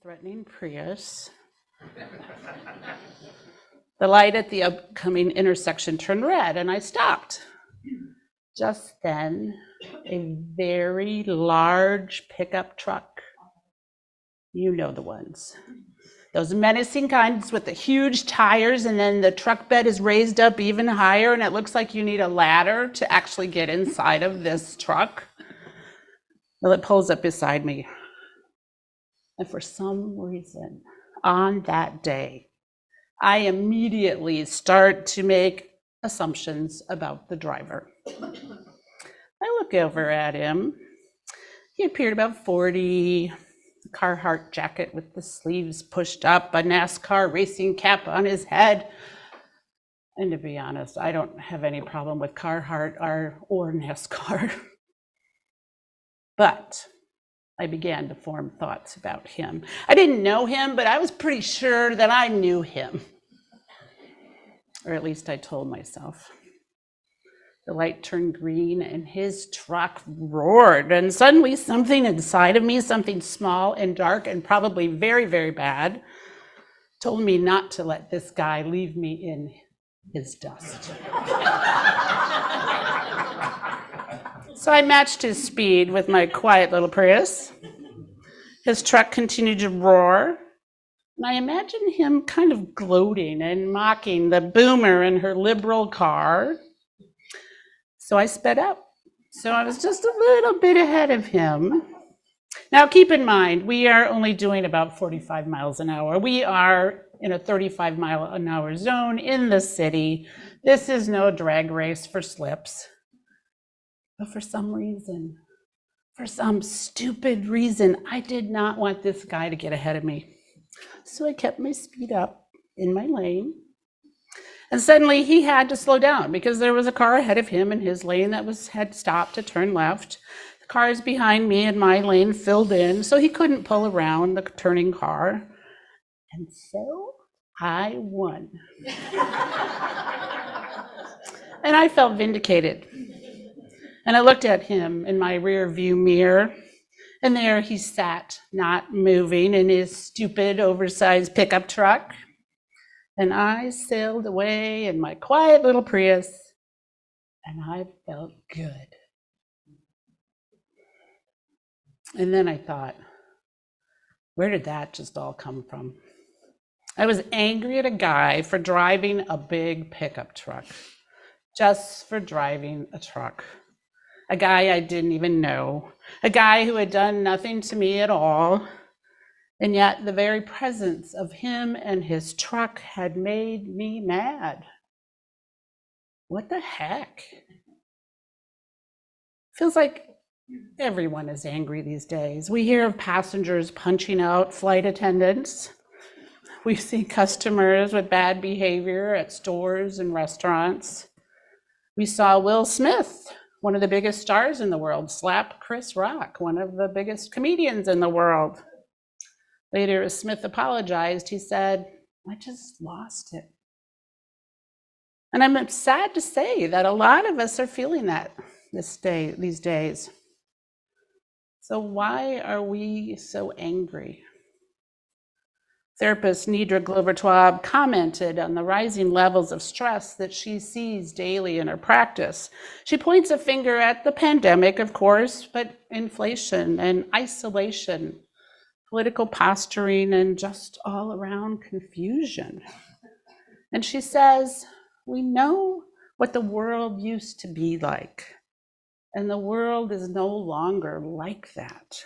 life-threatening Prius. The light at the upcoming intersection turned red, and I stopped. Just then, a very large pickup truck, you know the ones, those menacing kinds with the huge tires, and then the truck bed is raised up even higher, and it looks like you need a ladder to actually get inside of this truck. Well, it pulls up beside me. And for some reason, on that day, I immediately start to make assumptions about the driver. I look over at him. He appeared about 40, a Carhartt jacket with the sleeves pushed up, a NASCAR racing cap on his head. And to be honest, I don't have any problem with Carhartt or NASCAR. But I began to form thoughts about him. I didn't know him, but I was pretty sure that I knew him. Or at least I told myself. The light turned green and his truck roared, and suddenly something inside of me, something small and dark and probably very, very bad, told me not to let this guy leave me in his dust. So I matched his speed with my quiet little Prius. His truck continued to roar, and I imagined him kind of gloating and mocking the boomer in her liberal car. So I sped up. So I was just a little bit ahead of him. Now keep in mind, we are only doing about 45 miles an hour. We are in a 35 mile an hour zone in the city. This is no drag race for slips. But for some reason, for some stupid reason, I did not want this guy to get ahead of me. So I kept my speed up in my lane. And suddenly he had to slow down because there was a car ahead of him in his lane that had stopped to turn left. The cars behind me and my lane filled in, so he couldn't pull around the turning car. And so I won. And I felt vindicated. And I looked at him in my rear view mirror, and there he sat, not moving in his stupid, oversized pickup truck. And I sailed away in my quiet little Prius, and I felt good. And then I thought, where did that just all come from? I was angry at a guy for driving a big pickup truck, just for driving a truck. A guy I didn't even know, a guy who had done nothing to me at all. And yet the very presence of him and his truck had made me mad. What the heck? Feels like everyone is angry these days. We hear of passengers punching out flight attendants. We see customers with bad behavior at stores and restaurants. We saw Will Smith, one of the biggest stars in the world, slap Chris Rock, one of the biggest comedians in the world. Later, as Smith apologized, he said, I just lost it. And I'm sad to say that a lot of us are feeling that these days. So why are we so angry? Therapist Nidra Glover-Twab commented on the rising levels of stress that she sees daily in her practice. She points a finger at the pandemic, of course, but inflation and isolation, political posturing, and just all around confusion. And she says, we know what the world used to be like, and the world is no longer like that.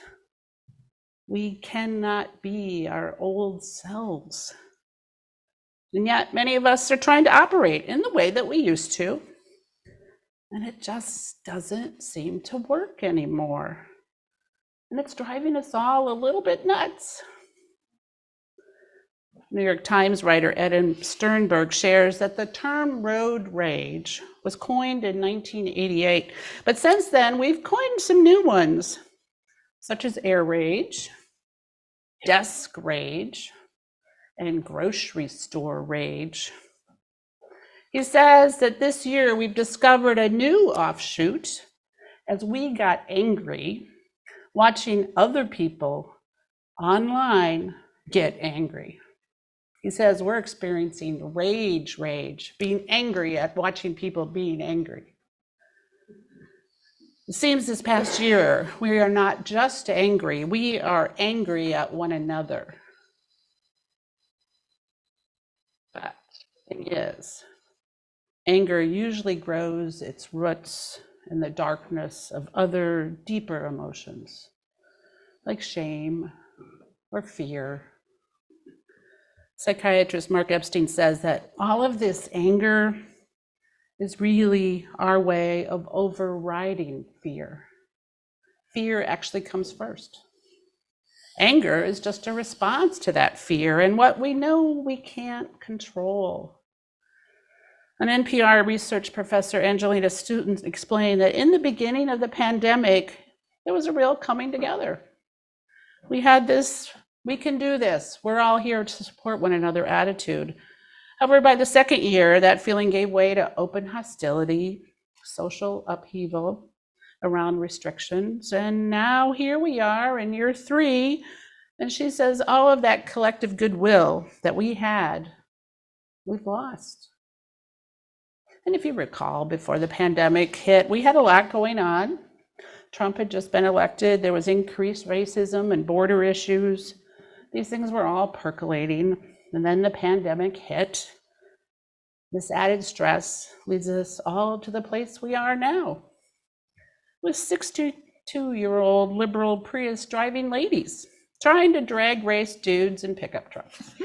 We cannot be our old selves. And yet many of us are trying to operate in the way that we used to, and it just doesn't seem to work anymore. And it's driving us all a little bit nuts. New York Times writer Eden Sternberg shares that the term road rage was coined in 1988, but since then we've coined some new ones, such as air rage, desk rage, and grocery store rage. He says that this year we've discovered a new offshoot as we got angry watching other people online get angry. He says we're experiencing rage, being angry at watching people being angry. It seems this past year, we are not just angry, we are angry at one another. But the thing is, anger usually grows its roots in the darkness of other deeper emotions, like shame or fear. Psychiatrist Mark Epstein says that all of this anger is really our way of overriding fear. Fear actually comes first. Anger is just a response to that fear and what we know we can't control. An NPR research professor, Angelina Stoughton, explained that in the beginning of the pandemic, there was a real coming together. We had this, we can do this, we're all here to support one another attitude. However, by the second year, that feeling gave way to open hostility, social upheaval around restrictions. And now here we are in year 3. And she says all of that collective goodwill that we had, we've lost. And if you recall, before the pandemic hit, we had a lot going on. Trump had just been elected. There was increased racism and border issues. These things were all percolating. And then the pandemic hit. This added stress leads us all to the place we are now, with 62-year-old liberal Prius driving ladies trying to drag race dudes in pickup trucks.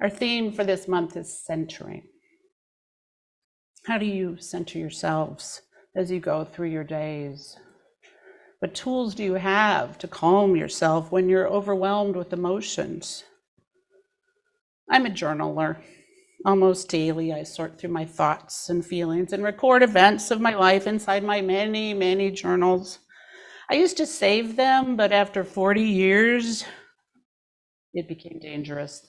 Our theme for this month is centering. How do you center yourselves as you go through your days? What tools do you have to calm yourself when you're overwhelmed with emotions? I'm a journaler. Almost daily, I sort through my thoughts and feelings and record events of my life inside my many, many journals. I used to save them, but after 40 years, it became dangerous.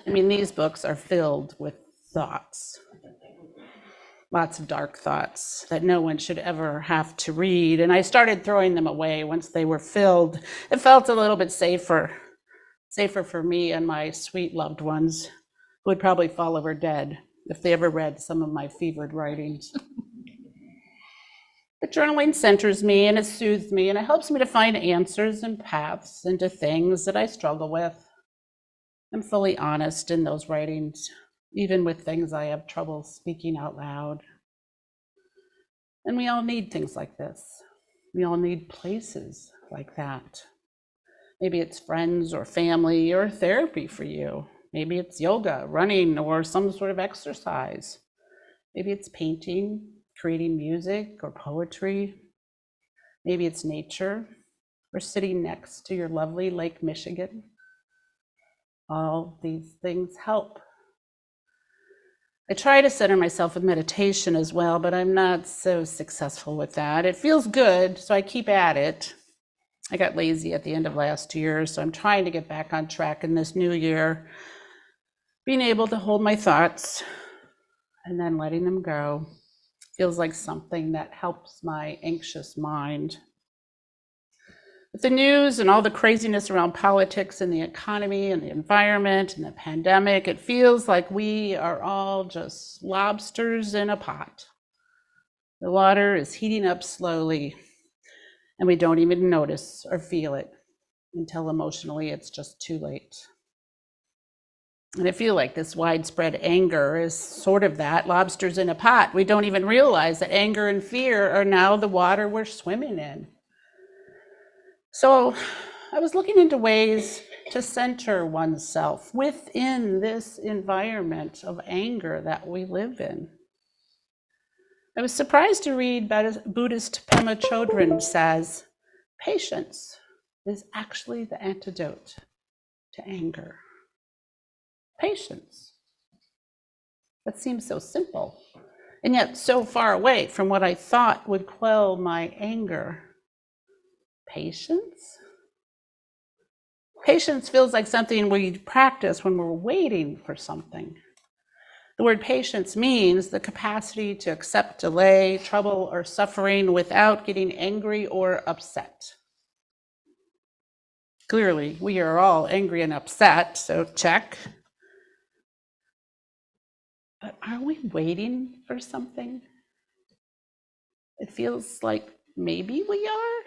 I mean, these books are filled with thoughts, lots of dark thoughts that no one should ever have to read. And I started throwing them away once they were filled. It felt a little bit safer for me and my sweet loved ones who would probably fall over dead if they ever read some of my fevered writings. But journaling centers me and it soothes me and it helps me to find answers and paths into things that I struggle with. I'm fully honest in those writings, even with things I have trouble speaking out loud. And we all need things like this. We all need places like that. Maybe it's friends or family or therapy for you. Maybe it's yoga, running, or some sort of exercise. Maybe it's painting, creating music or poetry. Maybe it's nature or sitting next to your lovely Lake Michigan. All these things help. I try to center myself with meditation as well, but I'm not so successful with that. It feels good, so I keep at it. I got lazy at the end of last year, so I'm trying to get back on track in this new year. Being able to hold my thoughts and then letting them go feels like something that helps my anxious mind. With the news and all the craziness around politics and the economy and the environment and the pandemic, it feels like we are all just lobsters in a pot. The water is heating up slowly, and we don't even notice or feel it until emotionally it's just too late. And I feel like this widespread anger is sort of that, lobsters in a pot. We don't even realize that anger and fear are now the water we're swimming in. So I was looking into ways to center oneself within this environment of anger that we live in. I was surprised to read Buddhist Pema Chodron says, patience is actually the antidote to anger. Patience. That seems so simple, and yet so far away from what I thought would quell my anger. Patience? Patience feels like something we practice when we're waiting for something. The word patience means the capacity to accept delay, trouble, or suffering without getting angry or upset. Clearly, we are all angry and upset, so check. But are we waiting for something? It feels like maybe we are.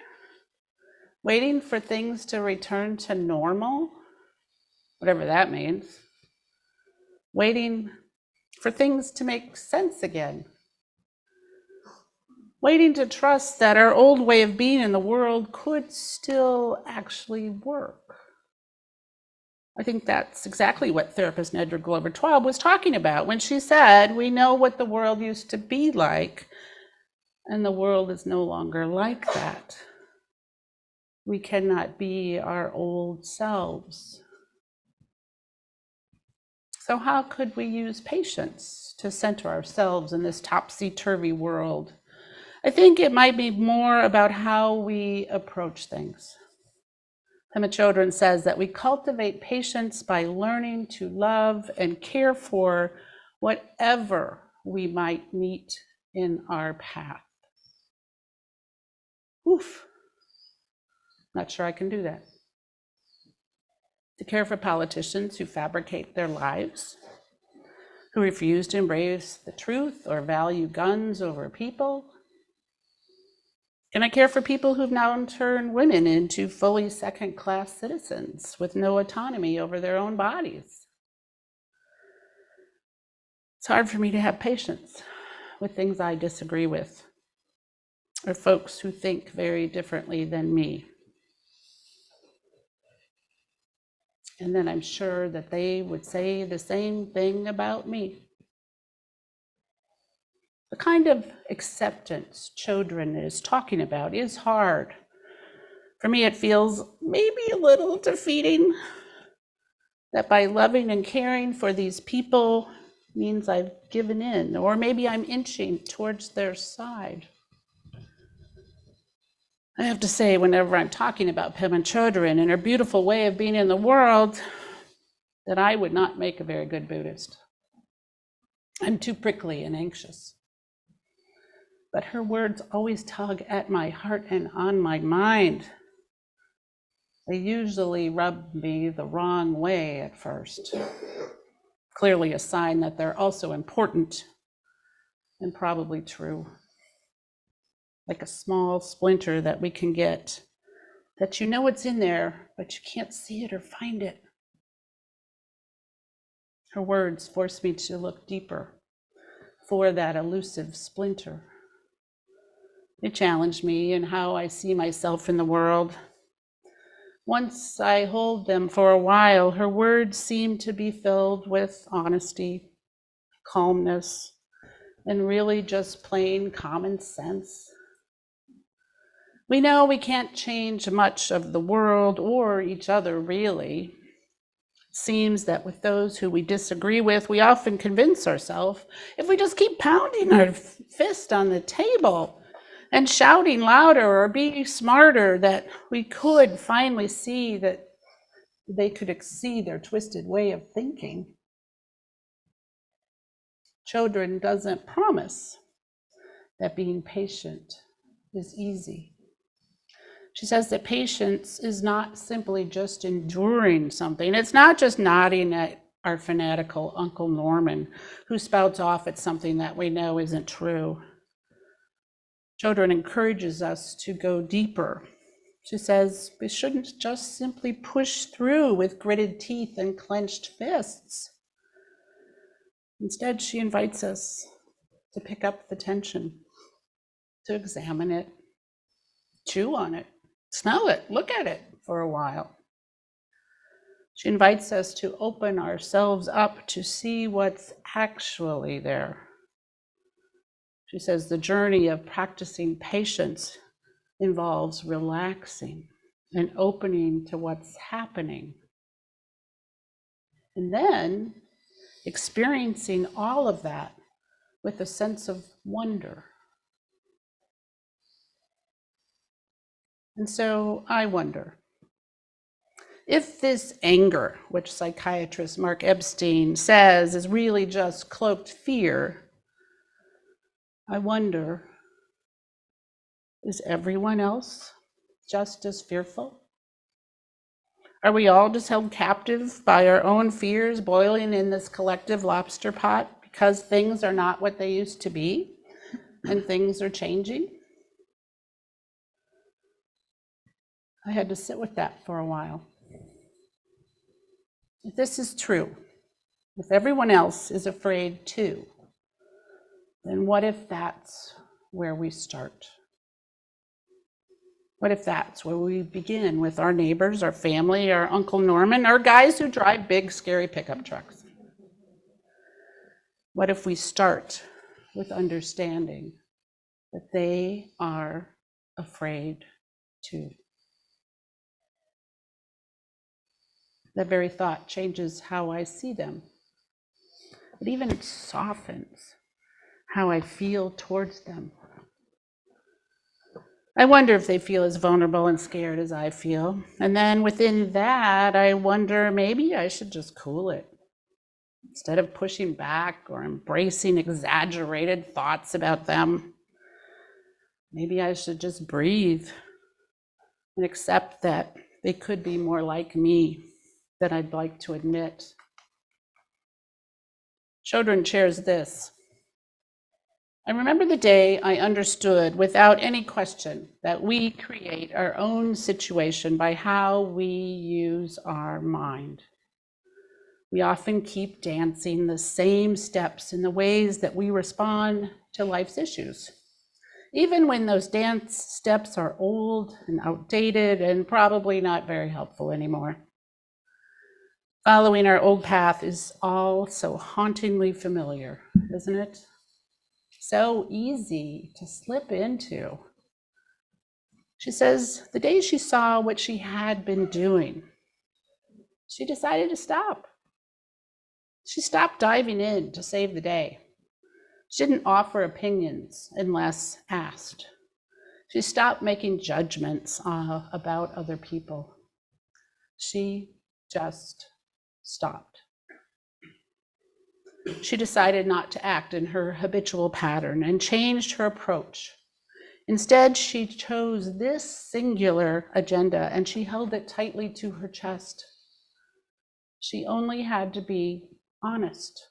Waiting for things to return to normal, whatever that means. Waiting for things to make sense again. Waiting to trust that our old way of being in the world could still actually work. I think that's exactly what therapist Nedra Glover-Twelve was talking about when she said, we know what the world used to be like, and the world is no longer like that. We cannot be our old selves. So how could we use patience to center ourselves in this topsy-turvy world? I think it might be more about how we approach things. Pema Chodron says that we cultivate patience by learning to love and care for whatever we might meet in our path. Oof, not sure I can do that. To care for politicians who fabricate their lives, who refuse to embrace the truth or value guns over people. Can I care for people who've now turned women into fully second-class citizens with no autonomy over their own bodies? It's hard for me to have patience with things I disagree with, or folks who think very differently than me. And then I'm sure that they would say the same thing about me. The kind of acceptance Chodron is talking about is hard. For me, it feels maybe a little defeating that by loving and caring for these people means I've given in, or maybe I'm inching towards their side. I have to say, whenever I'm talking about Pema Chodron and her beautiful way of being in the world, that I would not make a very good Buddhist. I'm too prickly and anxious. But her words always tug at my heart and on my mind. They usually rub me the wrong way at first. Clearly a sign that they're also important and probably true. Like a small splinter that we can get, that you know it's in there, but you can't see it or find it. Her words force me to look deeper for that elusive splinter. They challenge me in how I see myself in the world. Once I hold them for a while, her words seem to be filled with honesty, calmness, and really just plain common sense. We know we can't change much of the world or each other, really. It seems that with those who we disagree with, we often convince ourselves if we just keep pounding our fist on the table and shouting louder or being smarter, that we could finally see that they could see their twisted way of thinking. Chodron doesn't promise that being patient is easy. She says that patience is not simply just enduring something. It's not just nodding at our fanatical Uncle Norman who spouts off at something that we know isn't true. Chodron encourages us to go deeper. She says we shouldn't just simply push through with gritted teeth and clenched fists. Instead, she invites us to pick up the tension, to examine it, chew on it, smell it, look at it for a while. She invites us to open ourselves up to see what's actually there. She says the journey of practicing patience involves relaxing and opening to what's happening. And then experiencing all of that with a sense of wonder. And so I wonder, if this anger, which psychiatrist Mark Epstein says is really just cloaked fear, I wonder, is everyone else just as fearful? Are we all just held captive by our own fears boiling in this collective lobster pot because things are not what they used to be and things are changing? I had to sit with that for a while. If this is true, if everyone else is afraid too, then what if that's where we start? What if that's where we begin with our neighbors, our family, our Uncle Norman, our guys who drive big, scary pickup trucks? What if we start with understanding that they are afraid too? That very thought changes how I see them. It even softens how I feel towards them. I wonder if they feel as vulnerable and scared as I feel. And then within that, I wonder maybe I should just cool it. Instead of pushing back or embracing exaggerated thoughts about them, maybe I should just breathe and accept that they could be more like me than I'd like to admit. Chodron shares this. I remember the day I understood without any question that we create our own situation by how we use our mind. We often keep dancing the same steps in the ways that we respond to life's issues, even when those dance steps are old and outdated and probably not very helpful anymore. Following our old path is all so hauntingly familiar, isn't it? So easy to slip into. She says the day she saw what she had been doing, she decided to stop. She stopped diving in to save the day. She didn't offer opinions unless asked. She stopped making judgments about other people. She just stopped. She decided not to act in her habitual pattern and changed her approach. Instead, she chose this singular agenda and she held it tightly to her chest. She only had to be honest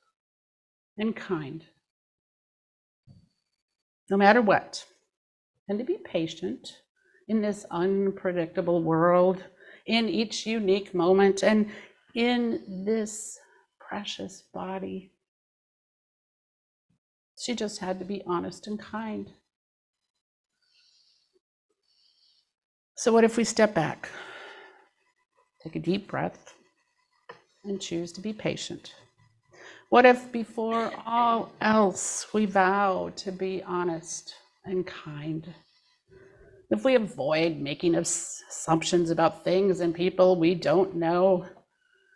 and kind, no matter what, and to be patient in this unpredictable world, in each unique moment, and in this precious body. She just had to be honest and kind. So what if we step back, take a deep breath, and choose to be patient? What if before all else we vow to be honest and kind? If we avoid making assumptions about things and people we don't know,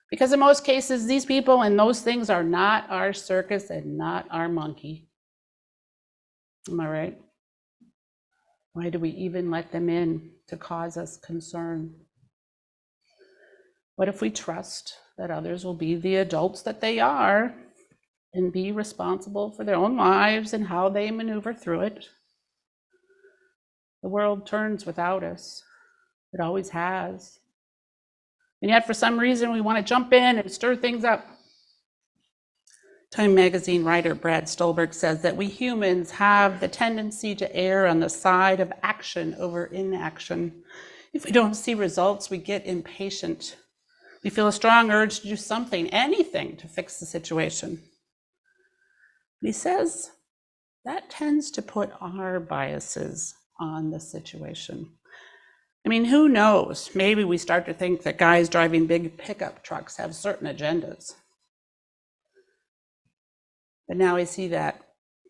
because in most cases, these people and those things are not our circus and not our monkey. Am I right? Why do we even let them in to cause us concern? What if we trust that others will be the adults that they are and be responsible for their own lives and how they maneuver through it? The world turns without us. It always has. And yet, for some reason, we want to jump in and stir things up. Time magazine writer Brad Stolberg says that we humans have the tendency to err on the side of action over inaction. If we don't see results, we get impatient. We feel a strong urge to do something, anything, to fix the situation. But he says that tends to put our biases on the situation. I mean, who knows? Maybe we start to think that guys driving big pickup trucks have certain agendas. But now I see that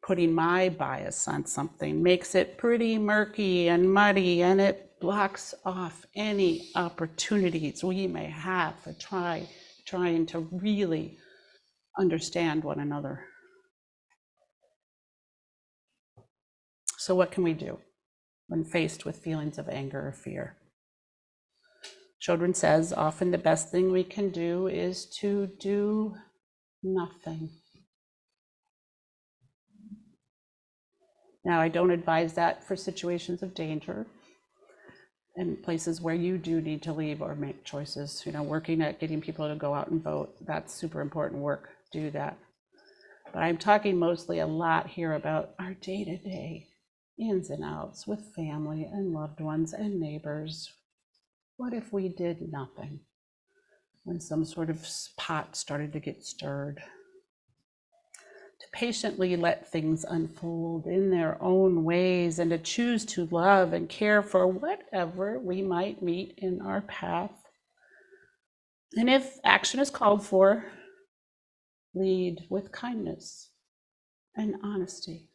putting my bias on something makes it pretty murky and muddy, and it blocks off any opportunities we may have for trying to really understand one another. So what can we do when faced with feelings of anger or fear? Chodron says often the best thing we can do is to do nothing. Now, I don't advise that for situations of danger. in places where you do need to leave or make choices, working at getting people to go out and vote. That's super important work. Do that. But I'm talking mostly a lot here about our day-to-day ins and outs with family and loved ones and neighbors. What if we did nothing when some sort of pot started to get stirred? To patiently let things unfold in their own ways and to choose to love and care for whatever we might meet in our path. And if action is called for, lead with kindness and honesty,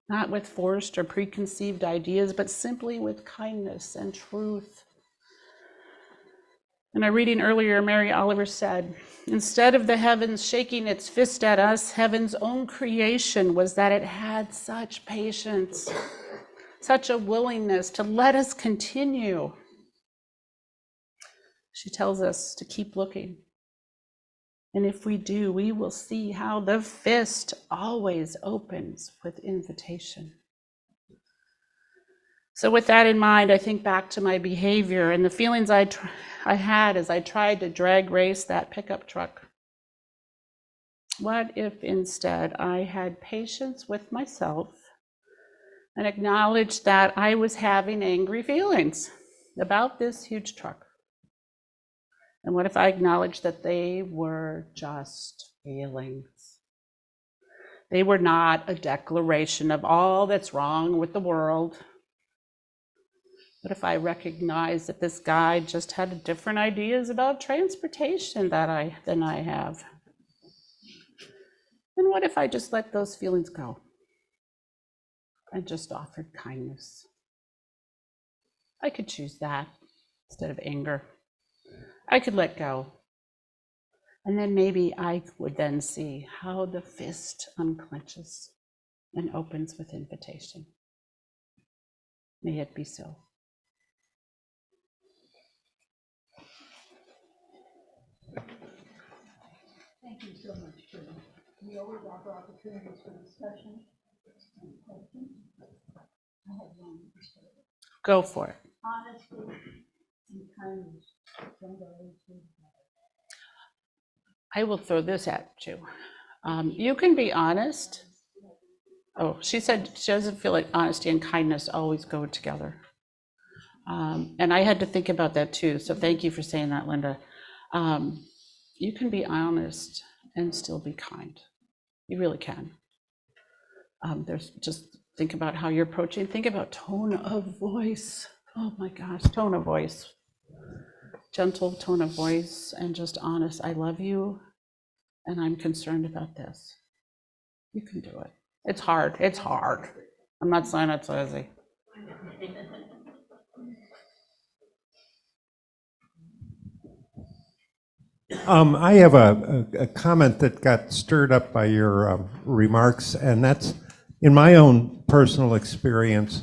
not with forced or preconceived ideas, but simply with kindness and truth. In our reading earlier, Mary Oliver said, instead of the heavens shaking its fist at us, heaven's own creation was that it had such patience, such a willingness to let us continue. She tells us to keep looking. And if we do, we will see how the fist always opens with invitation. So with that in mind, I think back to my behavior and the feelings I had as I tried to drag race that pickup truck. What if instead I had patience with myself and acknowledged that I was having angry feelings about this huge truck? And what if I acknowledged that they were just feelings? They were not a declaration of all that's wrong with the world. What if I recognized that this guy just had different ideas about transportation than I have? And what if I just let those feelings go and just offered kindness? I could choose that instead of anger. I could let go. And then maybe I would then see how the fist unclenches and opens with invitation. May it be so. Thank you so much, Jim. We always offer opportunities for discussion and questions. I have one. Go for it. Honesty and kindness don't always go together. I will throw this at you. You can be honest. Oh, she said she doesn't feel like honesty and kindness always go together. And I had to think about that too. So thank you for saying that, Linda. You can be honest and still be kind. You really can. There's just think about how you're approaching. Think about tone of voice. Oh my gosh, tone of voice. Gentle tone of voice and just honest. I love you and I'm concerned about this. You can do it. It's hard. It's hard. I'm not saying it's easy. I have a comment that got stirred up by your remarks, and that's in my own personal experience.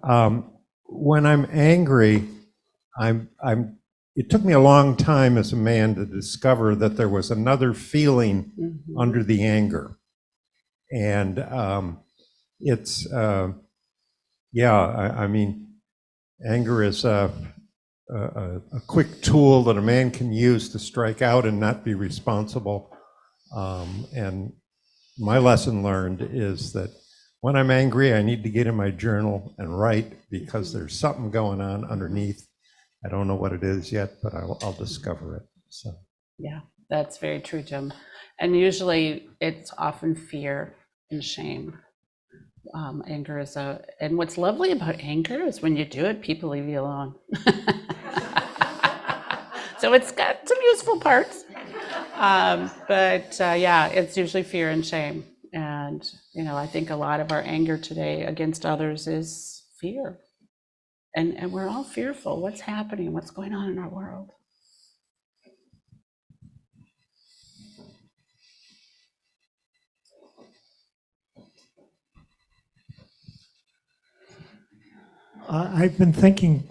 When I'm angry, it took me a long time as a man to discover that there was another feeling under the anger. And I mean, anger is a quick tool that a man can use to strike out and not be responsible. And my lesson learned is that when I'm angry, I need to get in my journal and write, because there's something going on underneath. I don't know what it is yet, but I'll discover it. So Yeah, that's very true, Jim. And usually it's often fear and shame. Anger is and what's lovely about anger is when you do it, people leave you alone. So it's got some useful parts. But it's usually fear and shame. And, I think a lot of our anger today against others is fear. And we're all fearful. What's happening? What's going on in our world? I've been thinking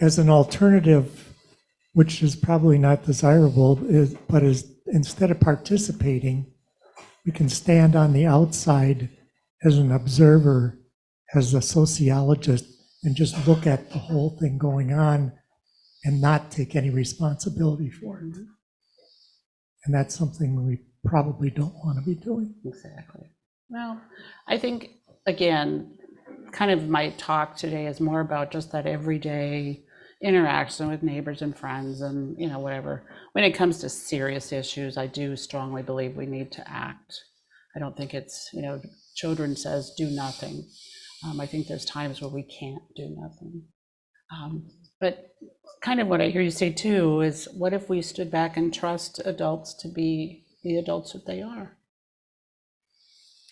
as an alternative, which is probably not desirable, but instead of participating, we can stand on the outside as an observer, as a sociologist, and just look at the whole thing going on and not take any responsibility for it. And that's something we probably don't want to be doing. Exactly. Well, I think, again, kind of my talk today is more about just that everyday interaction with neighbors and friends and, you know, whatever. When it comes to serious issues, I do strongly believe we need to act. I don't think it's, you know, Chodron says do nothing. I think there's times where we can't do nothing. But kind of what I hear you say too is, what if we stood back and trust adults to be the adults that they are?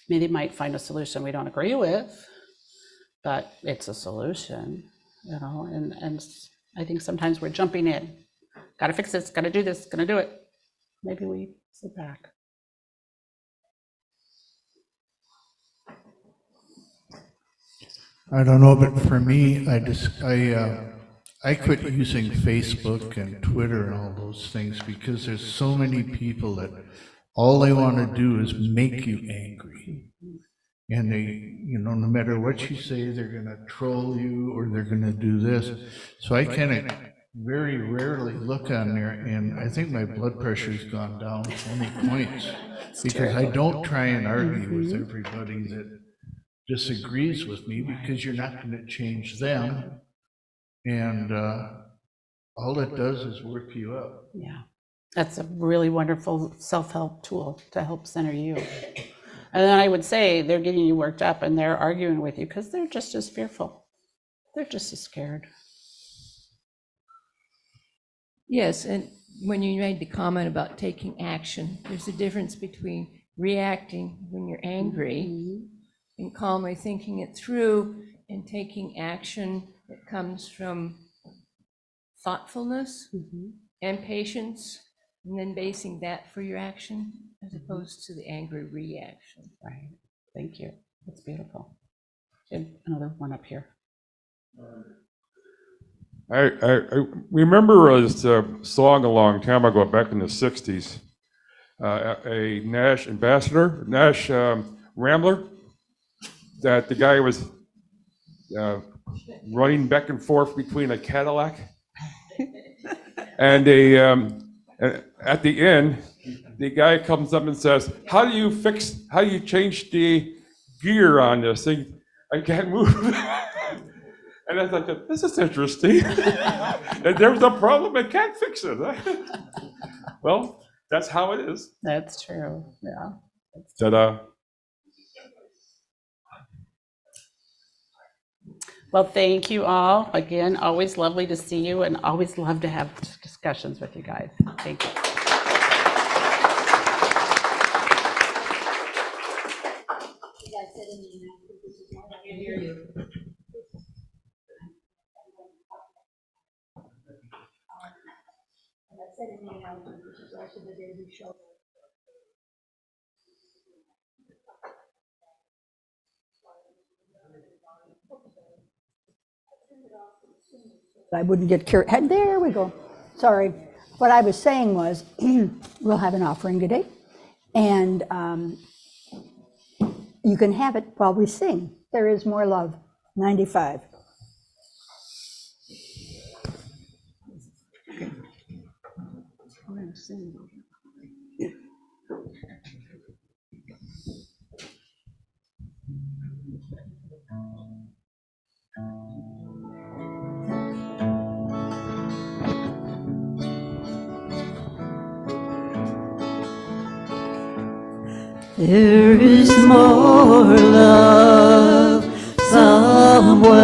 Maybe they might find a solution we don't agree with, but it's a solution, you know, and I think sometimes we're jumping in. Got to fix this, got to do this, going to do it. Maybe we sit back. I don't know, but for me, I quit using Facebook and Twitter and all those things because there's so many people that all they want to do is make you angry. And they, you know, no matter what you say, they're going to troll you or they're going to do this. So I kind of very rarely look on there, and I think my blood pressure's gone down 20 points because I don't try and argue with everybody that disagrees with me, because you're not going to change them, and all it does is work you up. Yeah, that's a really wonderful self-help tool to help center you. And then I would say they're getting you worked up and they're arguing with you because they're just as fearful. They're just as scared. Yes, and when you made the comment about taking action, there's a difference between reacting when you're angry and calmly thinking it through, and taking action that comes from thoughtfulness and patience, and then basing that for your action as opposed to the angry reaction. Right. Thank you. That's beautiful. And another one up here. I remember a song a long time ago, back in the 60s, a Nash ambassador, Nash Rambler, that the guy was running back and forth between a Cadillac, and at the end, the guy comes up and says, how do you change the gear on this thing? I can't move. And I thought, this is interesting. And there's a problem, I can't fix it. Well, that's how it is. That's true. Yeah. Ta-da. Well, thank you all. Again, always lovely to see you and always love to have discussions with you guys. Thank you. I wouldn't get carried. There we go. Sorry. What I was saying was, we'll have an offering today, and you can have it while we sing. There is more love. 95. There is more love somewhere.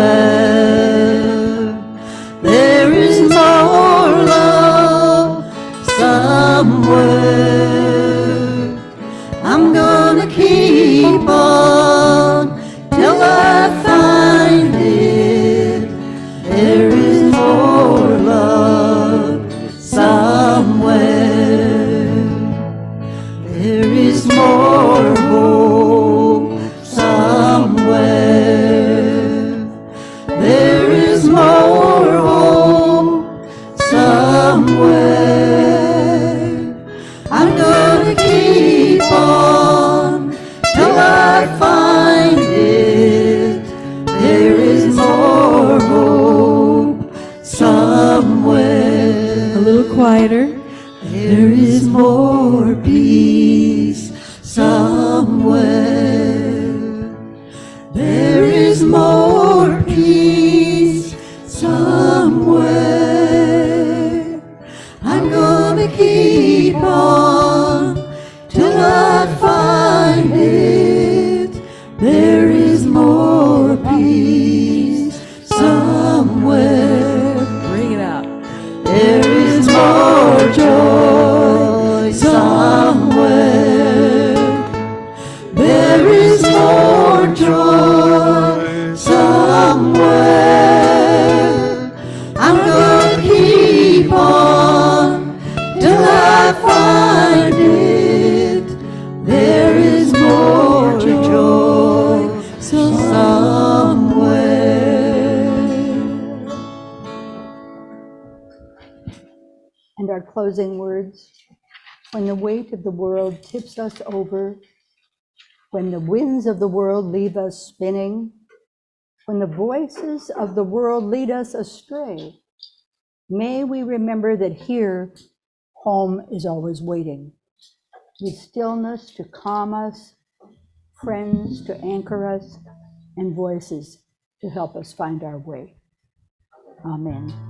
There is more love somewhere. I'm gonna keep on till I find it. There is more love somewhere. There is more hope somewhere. is more peace somewhere. I'm gonna keep on till I find it. There is more peace somewhere. Bring it out. There is more joy somewhere. There is more joy somewhere. I'm gonna keep on till I find it. There is more joy somewhere. And our closing words. When the weight of the world tips us over, when the winds of the world leave us spinning, when the voices of the world lead us astray, may we remember that here, home is always waiting, with stillness to calm us, friends to anchor us, and voices to help us find our way. Amen.